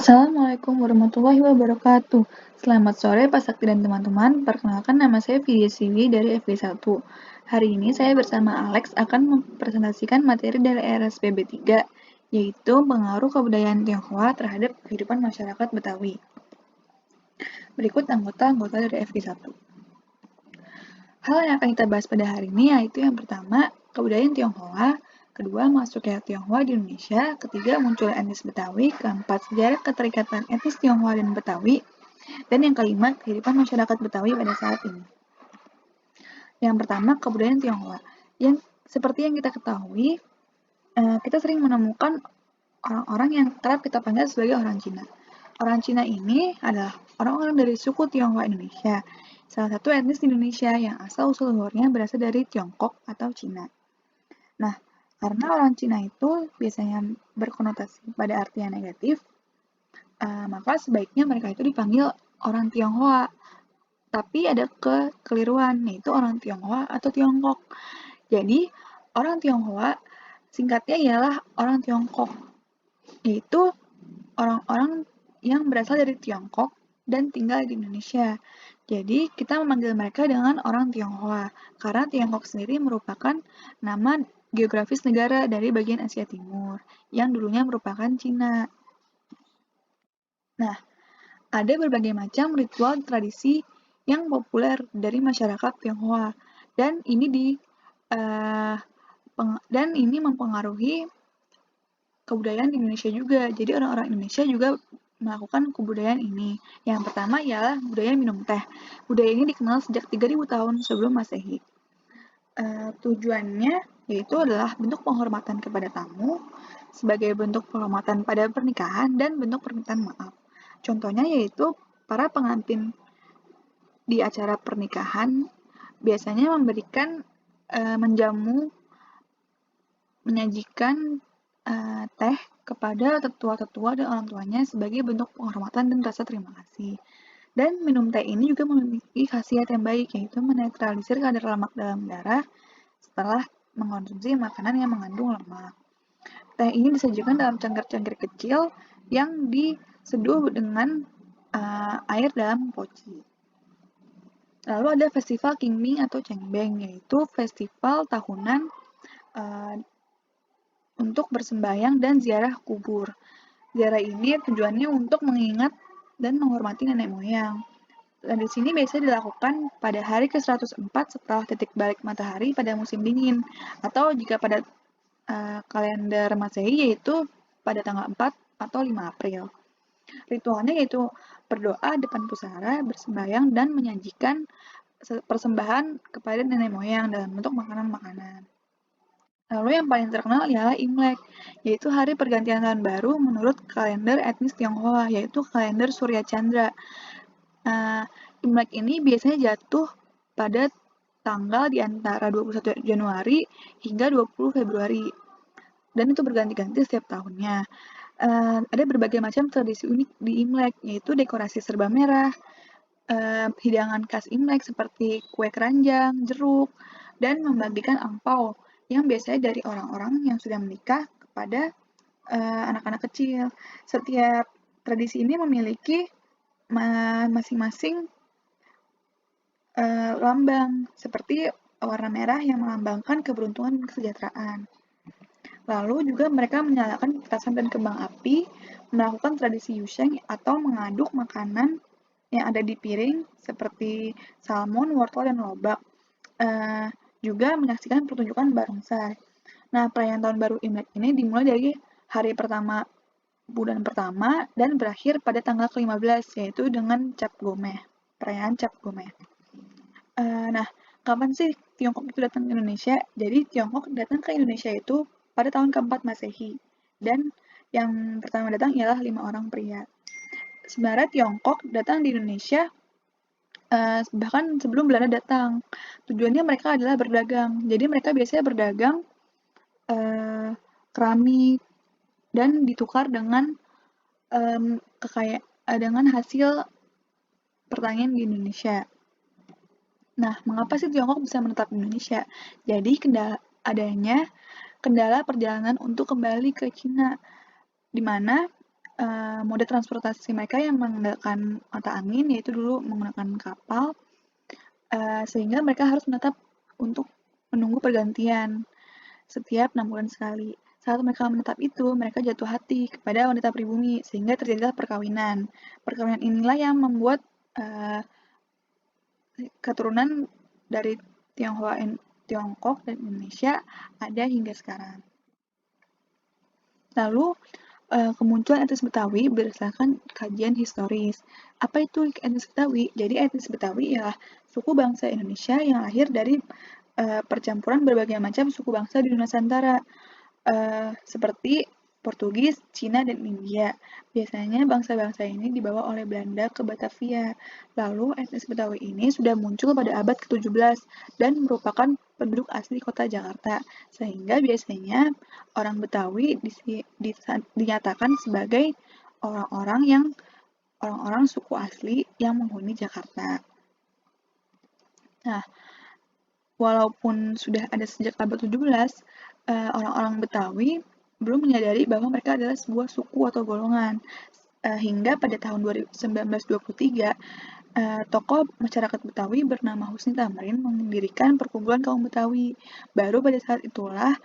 Assalamualaikum warahmatullahi wabarakatuh. Selamat sore Pak Sakti dan teman-teman. Perkenalkan nama saya Vidya Siwi dari FB1. Hari ini saya bersama Alex akan mempresentasikan materi dari RSPB 3, yaitu pengaruh kebudayaan Tionghoa terhadap kehidupan masyarakat Betawi. Berikut anggota-anggota dari FB1. Hal yang akan kita bahas pada hari ini yaitu yang pertama, kebudayaan Tionghoa, kedua, masuknya Tionghoa di Indonesia, ketiga, muncul etnis Betawi, keempat, sejarah keterikatan etnis Tionghoa dan Betawi, dan yang kelima, kehidupan masyarakat Betawi pada saat ini. Yang pertama, kebudayaan Tionghoa. Yang seperti yang kita ketahui, kita sering menemukan orang-orang yang kerap kita panggil sebagai orang Cina. Orang Cina ini adalah orang-orang dari suku Tionghoa Indonesia, salah satu etnis di Indonesia yang asal-usul-usulnya berasal dari Tiongkok atau Cina. Nah, karena orang Cina itu biasanya berkonotasi pada arti yang negatif, maka sebaiknya mereka itu dipanggil orang Tionghoa. Tapi ada kekeliruan, yaitu orang Tionghoa atau Tiongkok. Jadi, orang Tionghoa singkatnya ialah orang Tiongkok, yaitu orang-orang yang berasal dari Tiongkok dan tinggal di Indonesia. Jadi, kita memanggil mereka dengan orang Tionghoa, karena Tiongkok sendiri merupakan nama geografis negara dari bagian Asia Timur, yang dulunya merupakan Cina. Nah, ada berbagai macam ritual tradisi yang populer dari masyarakat Tionghoa, dan ini mempengaruhi kebudayaan di Indonesia juga. Jadi orang-orang Indonesia juga melakukan kebudayaan ini. Yang pertama ialah budaya minum teh. Budaya ini dikenal sejak 3000 tahun sebelum Masehi. Tujuannya yaitu adalah bentuk penghormatan kepada tamu, sebagai bentuk penghormatan pada pernikahan, dan bentuk permintaan maaf. Contohnya yaitu para pengantin di acara pernikahan biasanya menyajikan teh kepada tetua-tetua dan orang tuanya sebagai bentuk penghormatan dan rasa terima kasih. Dan minum teh ini juga memiliki khasiat yang baik, yaitu menetralisir kadar lemak dalam darah setelah mengkonsumsi makanan yang mengandung lemak. Teh ini disajikan dalam cangkir-cangkir kecil yang diseduh dengan air dalam poci. Lalu ada festival Qingming atau Cengbeng, yaitu festival tahunan untuk bersembahyang dan ziarah kubur. Ziarah ini tujuannya untuk mengingat dan menghormati nenek moyang. Dan di sini biasanya dilakukan pada hari ke-104 setelah titik balik matahari pada musim dingin, atau jika pada kalender Masehi yaitu pada tanggal 4 atau 5 April. Ritualnya yaitu berdoa depan pusara, bersembahyang, dan menyajikan persembahan kepada nenek moyang dalam bentuk makanan-makanan. Lalu yang paling terkenal ialah Imlek, yaitu hari pergantian tahun baru menurut kalender etnis Tionghoa, yaitu kalender Surya Chandra. Imlek ini biasanya jatuh pada tanggal di antara 21 Januari hingga 20 Februari, dan itu berganti-ganti setiap tahunnya. Ada berbagai macam tradisi unik di Imlek, yaitu dekorasi serba merah, hidangan khas Imlek seperti kue keranjang, jeruk, dan membagikan angpau yang biasanya dari orang-orang yang sudah menikah kepada anak-anak kecil. Setiap tradisi ini memiliki masing-masing lambang, seperti warna merah yang melambangkan keberuntungan dan kesejahteraan. Lalu juga mereka menyalakan petasan dan kembang api, melakukan tradisi yusheng atau mengaduk makanan yang ada di piring seperti salmon, wortel, dan lobak. Juga menyaksikan pertunjukan barongsai. Nah, perayaan tahun baru Imlek ini dimulai dari hari pertama bulan pertama dan berakhir pada tanggal ke-15, yaitu dengan Cap Gomeh, perayaan Cap Gomeh. Nah, kapan sih Tiongkok itu datang ke Indonesia? Jadi Tiongkok datang ke Indonesia itu pada tahun keempat Masehi, dan yang pertama datang ialah 5 orang pria. Sebenarnya Tiongkok datang di Indonesia bahkan sebelum Belanda datang. Tujuannya mereka adalah berdagang. Jadi mereka biasanya berdagang keramik dan ditukar dengan dengan hasil pertanian di Indonesia. Nah, mengapa sih Tiongkok bisa menetap di Indonesia? Jadi adanya kendala perjalanan untuk kembali ke Cina, di mana Mode transportasi mereka yang mengandalkan mata angin, yaitu dulu menggunakan kapal, sehingga mereka harus menetap untuk menunggu pergantian setiap 6 bulan sekali. Saat mereka menetap itu, mereka jatuh hati kepada wanita pribumi, sehingga terjadilah perkawinan. Perkawinan inilah yang membuat keturunan dari Tiongkok dan Indonesia ada hingga sekarang. Lalu, kemunculan etnis Betawi berdasarkan kajian historis. Apa itu etnis Betawi? Jadi etnis Betawi ialah suku bangsa Indonesia yang lahir dari percampuran berbagai macam suku bangsa di Nusantara, seperti Portugis, Cina, dan India. Biasanya bangsa-bangsa ini dibawa oleh Belanda ke Batavia. Lalu etnis Betawi ini sudah muncul pada abad ke-17 dan merupakan penduduk asli kota Jakarta. Sehingga biasanya orang Betawi dinyatakan sebagai orang-orang suku asli yang menghuni Jakarta. Nah, walaupun sudah ada sejak abad 17, orang-orang Betawi belum menyadari bahwa mereka adalah sebuah suku atau golongan. Hingga pada tahun 1923, tokoh masyarakat Betawi bernama Husni Tamrin mendirikan perkumpulan kaum Betawi. Baru pada saat itulah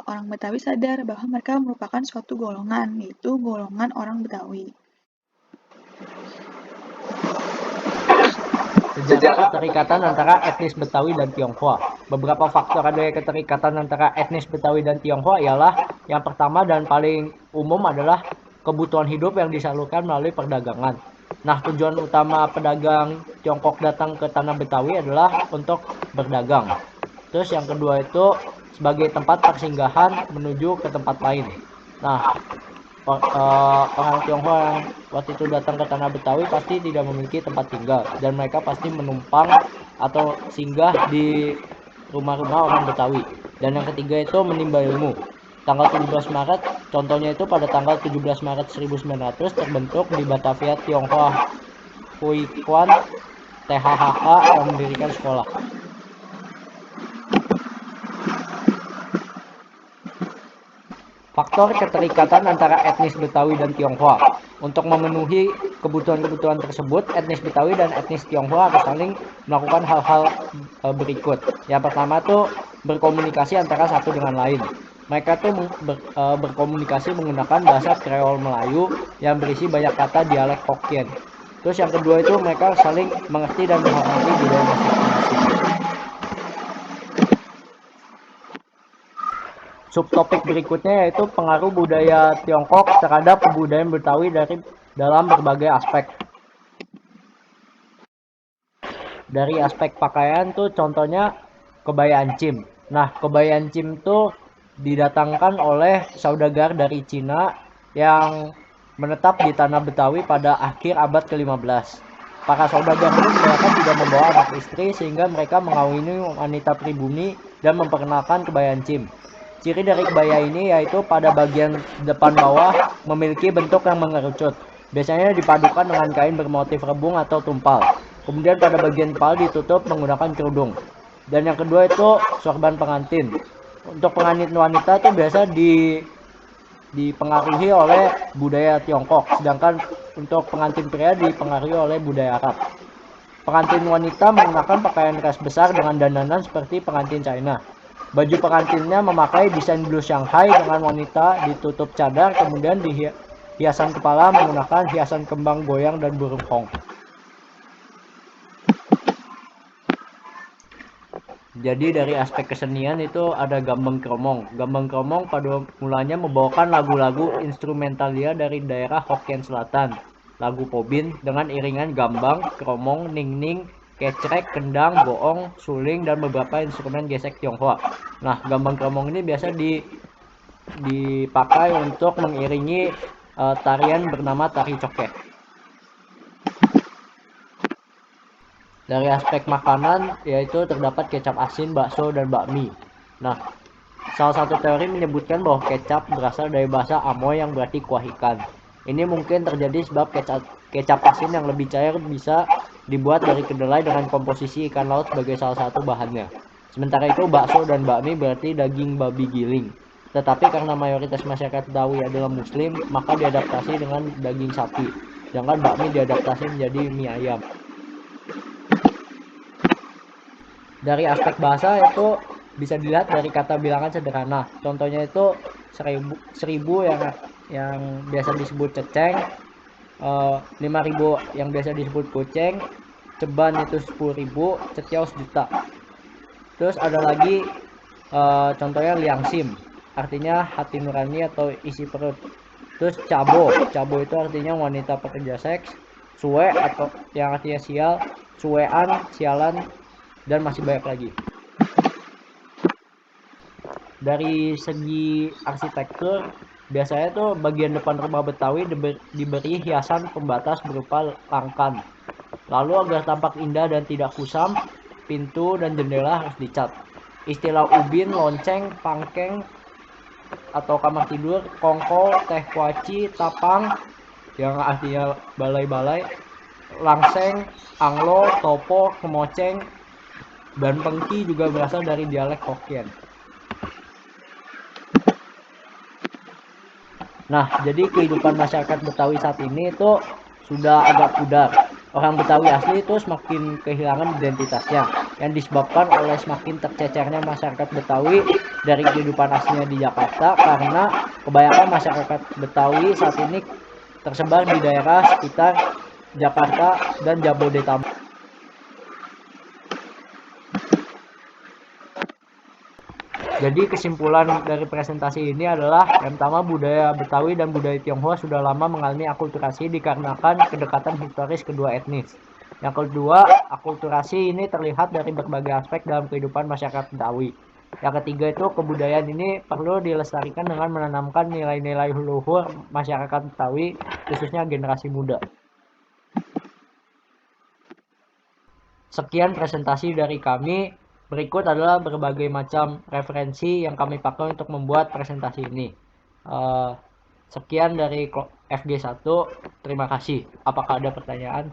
orang Betawi sadar bahwa mereka merupakan suatu golongan, yaitu golongan orang Betawi. Sejarah keterikatan antara etnis Betawi dan Tionghoa. Beberapa faktor adanya keterikatan antara etnis Betawi dan Tionghoa ialah yang pertama dan paling umum adalah kebutuhan hidup yang disalurkan melalui perdagangan. Nah, tujuan utama pedagang Tiongkok datang ke tanah Betawi adalah untuk berdagang. Terus yang kedua itu sebagai tempat persinggahan menuju ke tempat lain. Nah, orang Tionghoa yang waktu itu datang ke tanah Betawi pasti tidak memiliki tempat tinggal dan mereka pasti menumpang atau singgah di rumah-rumah orang Betawi. Dan yang ketiga itu menimba ilmu. Tanggal 17 Maret, contohnya itu pada tanggal 17 Maret 1900 terbentuk di Batavia Tionghoa Hui Kuan THHK yang mendirikan sekolah. Faktor keterikatan antara etnis Betawi dan Tionghoa. Untuk memenuhi kebutuhan-kebutuhan tersebut, etnis Betawi dan etnis Tionghoa harus saling melakukan hal-hal berikut. Yang pertama tuh berkomunikasi antara satu dengan lain. Mereka tuh berkomunikasi menggunakan bahasa Kreol Melayu yang berisi banyak kata dialek Hokkien. Terus yang kedua itu mereka saling mengerti dan menghormati budaya masing-masing. Subtopik berikutnya yaitu pengaruh budaya Tiongkok terhadap kebudayaan Betawi dalam berbagai aspek. Dari aspek pakaian tuh contohnya kebaya Ancim. Nah, kebaya Ancim tuh didatangkan oleh saudagar dari Cina yang menetap di tanah Betawi pada akhir abad ke-15. Para saudagar ini kebanyakan tidak membawa anak istri sehingga mereka mengawini wanita pribumi dan memperkenalkan kebaya Ancim. Ciri dari kebaya ini yaitu pada bagian depan bawah memiliki bentuk yang mengerucut. Biasanya dipadukan dengan kain bermotif rebung atau tumpal. Kemudian pada bagian kepala ditutup menggunakan kerudung. Dan yang kedua itu sorban pengantin. Untuk pengantin wanita itu biasa dipengaruhi oleh budaya Tiongkok, sedangkan untuk pengantin pria dipengaruhi oleh budaya Arab. Pengantin wanita menggunakan pakaian khas besar dengan dandanan seperti pengantin China. Baju pengantinnya memakai desain blue Shanghai dengan wanita ditutup cadar, kemudian hiasan kepala menggunakan hiasan kembang goyang dan burung hong. Jadi dari aspek kesenian itu ada gambang kromong. Gambang kromong pada mulanya membawakan lagu-lagu instrumentalia dari daerah Hokkien Selatan. Lagu pobin dengan iringan gambang, kromong, ningning, kecrek, kendang, boong, suling, dan beberapa instrumen gesek Tionghoa. Nah, gambang kromong ini biasa dipakai untuk mengiringi tarian bernama tari cokek. Dari aspek makanan, yaitu terdapat kecap asin, bakso, dan bakmi. Nah, salah satu teori menyebutkan bahwa kecap berasal dari bahasa Amoy yang berarti kuah ikan. Ini mungkin terjadi sebab kecap asin yang lebih cair bisa dibuat dari kedelai dengan komposisi ikan laut sebagai salah satu bahannya. Sementara itu bakso dan bakmi berarti daging babi giling. Tetapi karena mayoritas masyarakat Betawi adalah muslim, maka diadaptasi dengan daging sapi. Sedangkan bakmi diadaptasi menjadi mie ayam. Dari aspek bahasa itu bisa dilihat dari kata bilangan sederhana. Contohnya itu 1000 yang biasa disebut ceceng, 5000 yang biasa disebut goceng, ceban itu 10.000, cetiaus juta. Terus ada lagi contohnya liangsim, artinya hati nurani atau isi perut. Terus cabo itu artinya wanita pekerja seks. Suwe atau yang artinya sial, suwean, sialan, dan masih banyak lagi. Dari segi arsitektur, biasanya tuh bagian depan rumah Betawi diberi hiasan pembatas berupa langkan. Lalu agar tampak indah dan tidak kusam, pintu dan jendela harus dicat. Istilah ubin, lonceng, pangkeng atau kamar tidur, kongkol, teh kuaci, tapang yang artinya balai-balai, langseng, anglo, topo, kemoceng, dan pengki juga berasal dari dialek Hokkien. Nah, jadi kehidupan masyarakat Betawi saat ini itu sudah agak pudar. Orang Betawi asli itu semakin kehilangan identitasnya, yang disebabkan oleh semakin tercecernya masyarakat Betawi dari kehidupan aslinya di Jakarta, karena kebanyakan masyarakat Betawi saat ini tersebar di daerah sekitar Jakarta dan Jabodetabek. Jadi kesimpulan dari presentasi ini adalah yang pertama, budaya Betawi dan budaya Tionghoa sudah lama mengalami akulturasi dikarenakan kedekatan historis kedua etnis. Yang kedua, akulturasi ini terlihat dari berbagai aspek dalam kehidupan masyarakat Betawi. Yang ketiga itu, kebudayaan ini perlu dilestarikan dengan menanamkan nilai-nilai luhur masyarakat Betawi, khususnya generasi muda. Sekian presentasi dari kami. Berikut adalah berbagai macam referensi yang kami pakai untuk membuat presentasi ini. Sekian dari FG1. Terima kasih. Apakah ada pertanyaan?